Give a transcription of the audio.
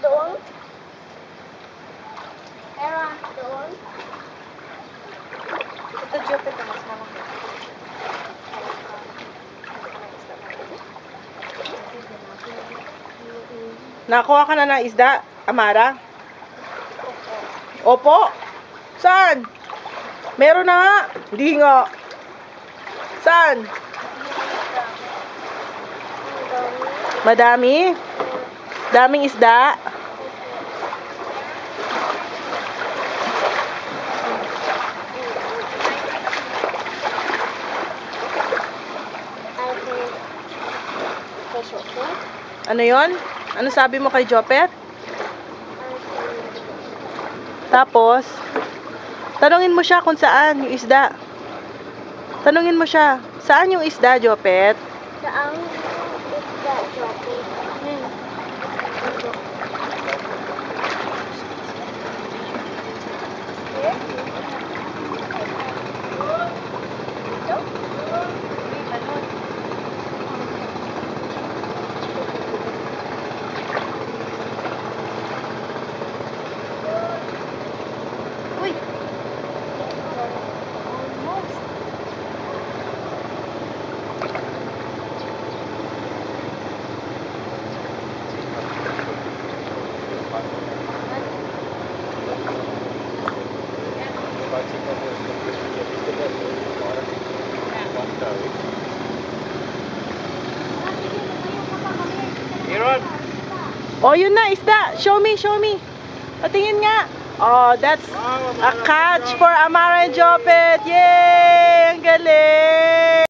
Doon. Era, doon. Ito, Jopet, mas malaki. Nakuha ka na ng isda, Amara? Opo. Saan? Meron na nga. Hindi nga. Saan? Madami? Daming isda? Ano yon? Ano sabi mo kay Jopet? Tapos, tanungin mo siya kung saan yung isda. Tanungin mo siya, saan yung isda, Jopet? Saan isda, Jopet? Oh, yun na, isda. Show me, show me. Patingin nga. Oh, that's a catch for Amara and Jopet. Yay! Ang galing!